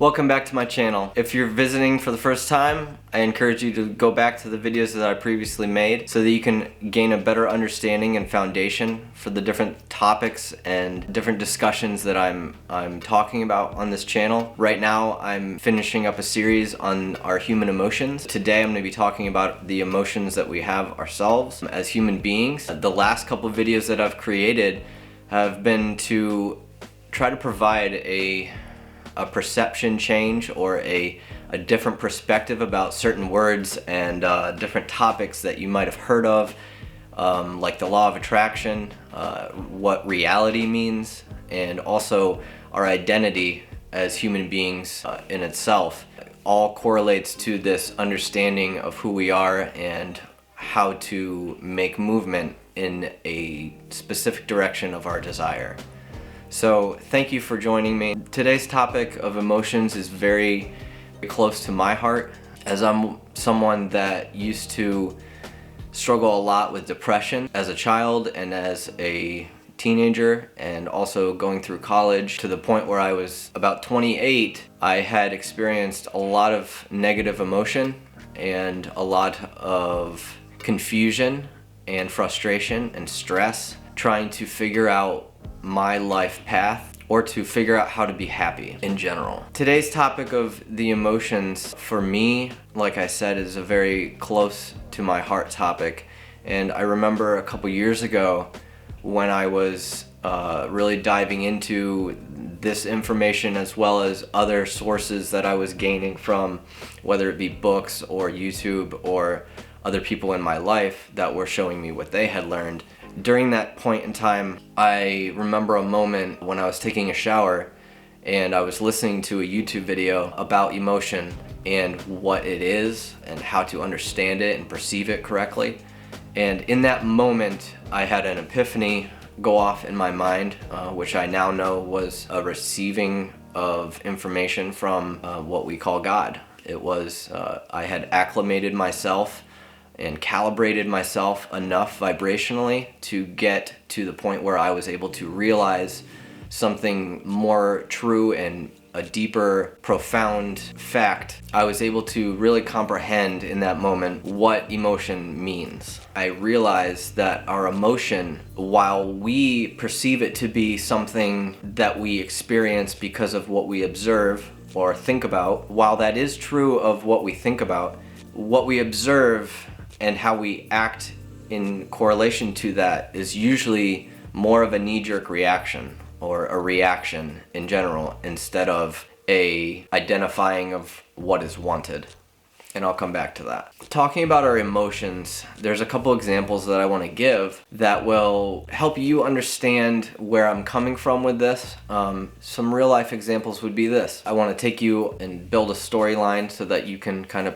Welcome back to my channel. If you're visiting for the first time, I encourage you to go back to the videos that I previously made so that you can gain a better understanding and foundation for the different topics and different discussions that I'm talking about on this channel. Right now, I'm finishing up a series on our human emotions. Today, I'm going to be talking about the emotions that we have ourselves as human beings. The last couple of videos that I've created have been to try to provide a perception change or a different perspective about certain words and different topics that you might have heard of, like the law of attraction, what reality means, and also our identity as human beings in itself. All correlates to this understanding of who we are and how to make movement in a specific direction of our desire. So thank you for joining me. Today's topic of emotions is very close to my heart, as I'm someone that used to struggle a lot with depression as a child and as a teenager, and also going through college to the point where I was about 28. I had experienced a lot of negative emotion and a lot of confusion and frustration and stress trying to figure out my life path or to figure out how to be happy in general. Today's topic of the emotions for me, like I said, is a very close to my heart topic. And I remember a couple years ago when I was really diving into this information as well as other sources that I was gaining from, whether it be books or YouTube or other people in my life that were showing me what they had learned. During that point in time, I remember a moment when I was taking a shower and I was listening to a YouTube video about emotion and what it is and how to understand it and perceive it correctly. And in that moment, I had an epiphany go off in my mind, which I now know was a receiving of information from what we call God. It was, I had acclimated myself and calibrated myself enough vibrationally to get to the point where I was able to realize something more true and a deeper, profound fact. I was able to really comprehend in that moment what emotion means. I realized that our emotion, while we perceive it to be something that we experience because of what we observe or think about, while that is true of what we think about, what we observe and how we act in correlation to that is usually more of a knee-jerk reaction or a reaction in general instead of a identifying of what is wanted. And I'll come back to that. Talking about our emotions, there's a couple examples that I want to give that will help you understand where I'm coming from with this. Some real life examples would be this. I want to take you and build a storyline so that you can kind of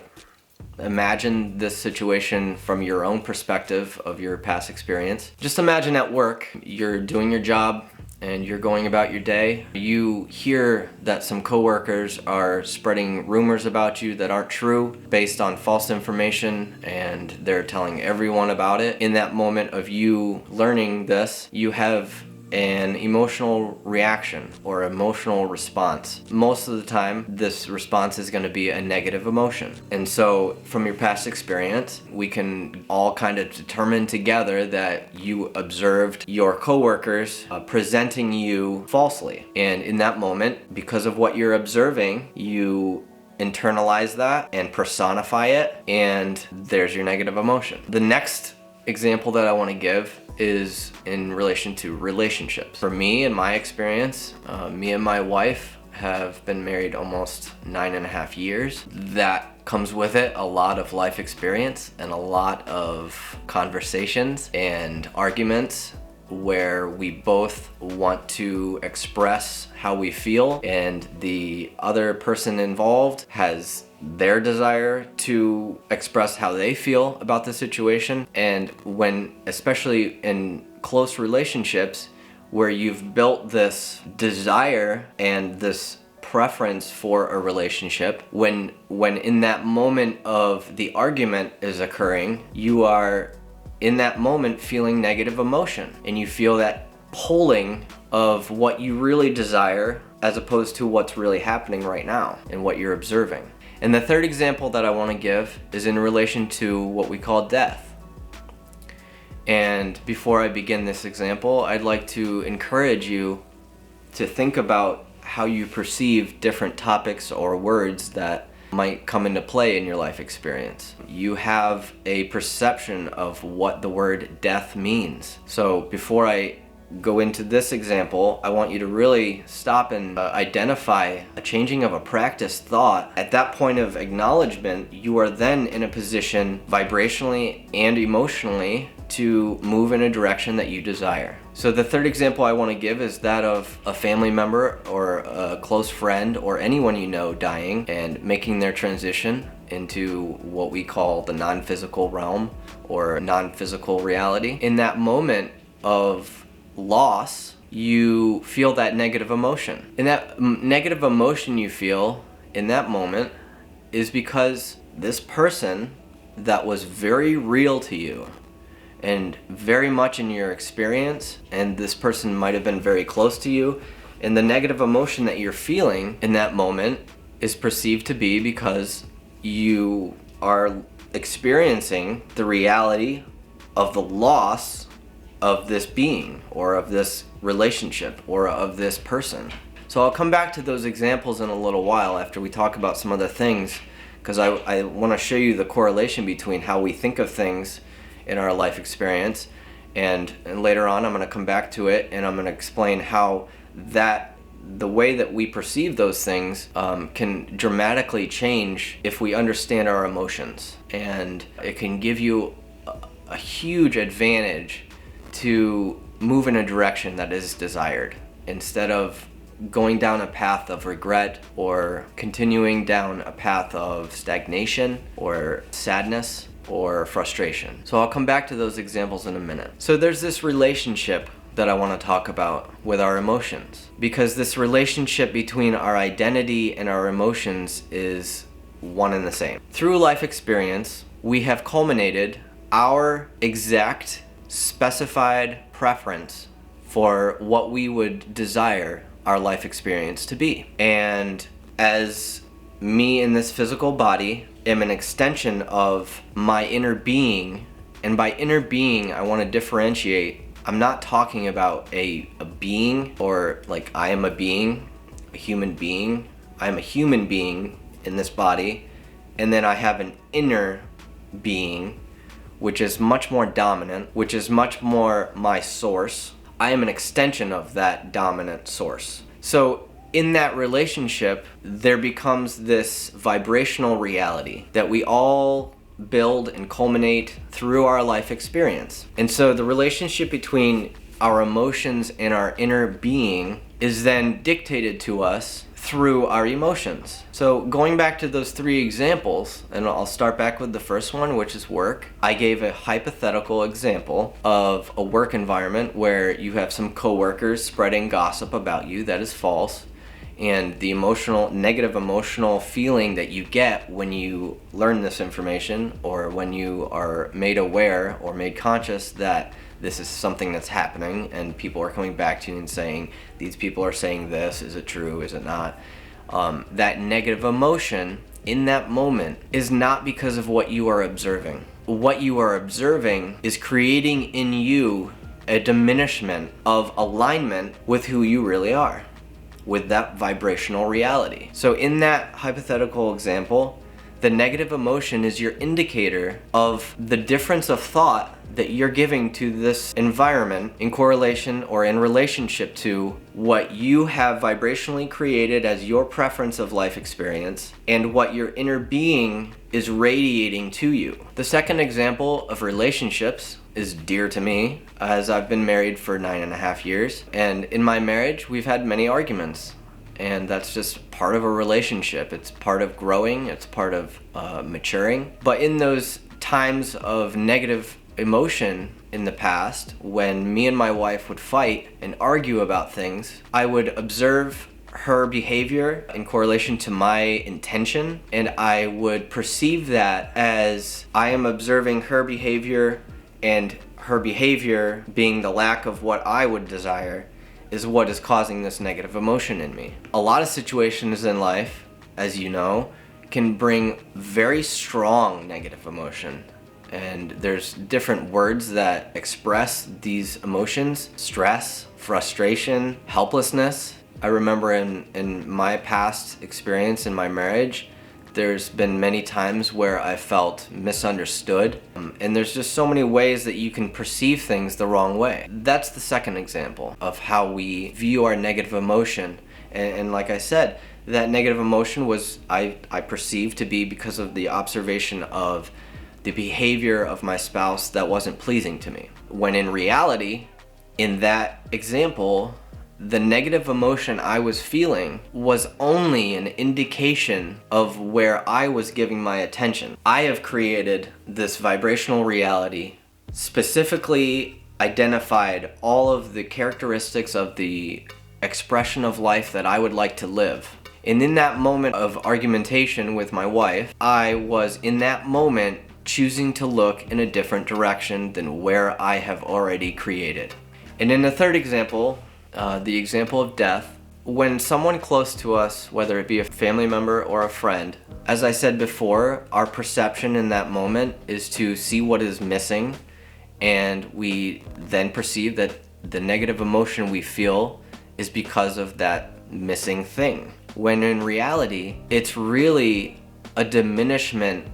imagine this situation from your own perspective of your past experience. Just imagine at work, you're doing your job and you're going about your day. You hear that some coworkers are spreading rumors about you that aren't true based on false information, and they're telling everyone about it. In that moment of you learning this, you have an emotional reaction or emotional response. Most of the time, this response is going to be a negative emotion. And so from your past experience, we can all kind of determine together that you observed your coworkers presenting you falsely. And in that moment, because of what you're observing, you internalize that and personify it, and there's your negative emotion. The next example that I want to give is in relation to relationships. For me, in my experience, me and my wife have been married almost 9.5 years. That comes with it a lot of life experience and a lot of conversations and arguments where we both want to express how we feel, and the other person involved has their desire to express how they feel about the situation. And when, especially in close relationships where you've built this desire and this preference for a relationship, when in that moment of the argument is occurring, you are in that moment feeling negative emotion, and you feel that pulling of what you really desire as opposed to what's really happening right now and what you're observing. And the third example that I want to give is in relation to what we call death. And before I begin this example, I'd like to encourage you to think about how you perceive different topics or words that might come into play in your life experience. You have a perception of what the word death means. So before I go into this example, I want you to really stop and identify a changing of a practice thought. At that point of acknowledgement, you are then in a position vibrationally and emotionally to move in a direction that you desire. So the third example I want to give is that of a family member or a close friend or anyone you know dying and making their transition into what we call the non-physical realm or non-physical reality. In that moment of loss, you feel that negative emotion. And that negative emotion you feel in that moment is because this person that was very real to you and very much in your experience, and this person might have been very close to you, and the negative emotion that you're feeling in that moment is perceived to be because you are experiencing the reality of the loss of this being or of this relationship or of this person. So I'll come back to those examples in a little while after we talk about some other things, because I want to show you the correlation between how we think of things in our life experience, and later on I'm going to come back to it and I'm going to explain how the way that we perceive those things can dramatically change if we understand our emotions, and it can give you a huge advantage to move in a direction that is desired instead of going down a path of regret or continuing down a path of stagnation or sadness or frustration. So I'll come back to those examples in a minute. So there's this relationship that I want to talk about with our emotions, because this relationship between our identity and our emotions is one and the same. Through life experience, we have culminated our exact specified preference for what we would desire our life experience to be. And as me in this physical body am an extension of my inner being, and by inner being I want to differentiate, I'm not talking about a being or like I am a being, a human being. I'm a human being in this body, and then I have an inner being which is much more dominant, which is much more my source. I am an extension of that dominant source. So in that relationship, there becomes this vibrational reality that we all build and culminate through our life experience. And so the relationship between our emotions and our inner being is then dictated to us through our emotions. So going back to those three examples, and I'll start back with the first one, which is work. I gave a hypothetical example of a work environment where you have some coworkers spreading gossip about you that is false, and the negative emotional feeling that you get when you learn this information, or when you are made aware or made conscious that this is something that's happening and people are coming back to you and saying, these people are saying this, is it true, is it not? That negative emotion in that moment is not because of what you are observing. What you are observing is creating in you a diminishment of alignment with who you really are, with that vibrational reality. So in that hypothetical example, the negative emotion is your indicator of the difference of thought that you're giving to this environment in correlation or in relationship to what you have vibrationally created as your preference of life experience and what your inner being is radiating to you. The second example of relationships is dear to me, as I've been married for 9.5 years, and in my marriage we've had many arguments. And that's just part of a relationship. It's part of growing, it's part of maturing. But in those times of negative emotion in the past, when me and my wife would fight and argue about things, I would observe her behavior in correlation to my intention, and I would perceive that as I am observing her behavior, and her behavior being the lack of what I would desire, is what is causing this negative emotion in me. A lot of situations in life, as you know, can bring very strong negative emotion. And there's different words that express these emotions: stress, frustration, helplessness. I remember in my past experience in my marriage, there's been many times where I felt misunderstood. And there's just so many ways that you can perceive things the wrong way. That's the second example of how we view our negative emotion. And like I said, that negative emotion was I perceived to be because of the observation of the behavior of my spouse that wasn't pleasing to me. When in reality, in that example, the negative emotion I was feeling was only an indication of where I was giving my attention. I have created this vibrational reality, specifically identified all of the characteristics of the expression of life that I would like to live. And in that moment of argumentation with my wife, I was in that moment choosing to look in a different direction than where I have already created. And in the third example, the example of death, when someone close to us, whether it be a family member or a friend, as I said before, our perception in that moment is to see what is missing, and we then perceive that the negative emotion we feel is because of that missing thing. When in reality, it's really a diminishment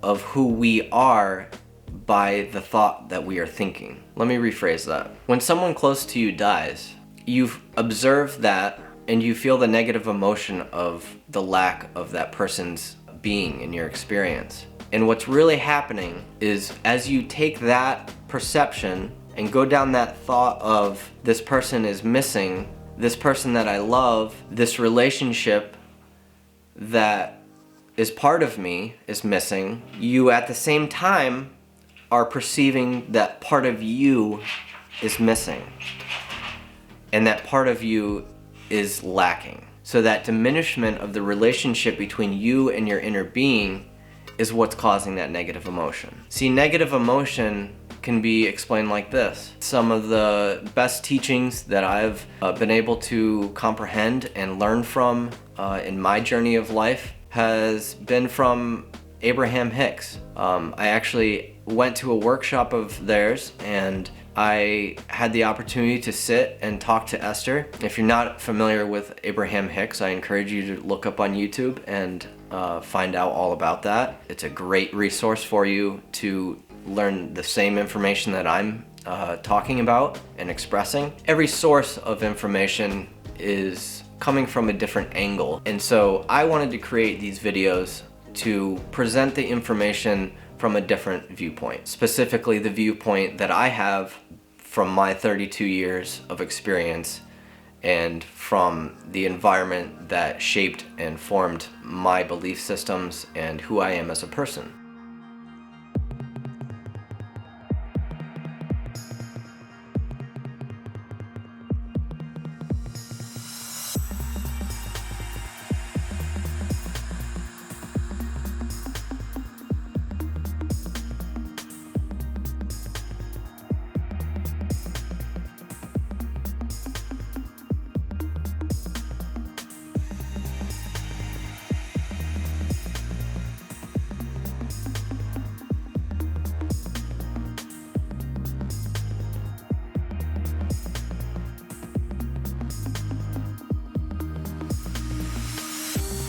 of who we are by the thought that we are thinking. Let me rephrase that. When someone close to you dies, you've observed that and you feel the negative emotion of the lack of that person's being in your experience. And what's really happening is, as you take that perception and go down that thought of this person is missing, this person that I love, this relationship that is part of me is missing, you at the same time are perceiving that part of you is missing and that part of you is lacking. So that diminishment of the relationship between you and your inner being is what's causing that negative emotion. See, negative emotion can be explained like this. Some of the best teachings that I've been able to comprehend and learn from in my journey of life has been from Abraham Hicks. I actually went to a workshop of theirs and I had the opportunity to sit and talk to Esther. If you're not familiar with Abraham Hicks, I encourage you to look up on YouTube and find out all about that. It's a great resource for you to learn the same information that I'm talking about and expressing. Every source of information is coming from a different angle. And so I wanted to create these videos to present the information from a different viewpoint, specifically the viewpoint that I have from my 32 years of experience and from the environment that shaped and formed my belief systems and who I am as a person.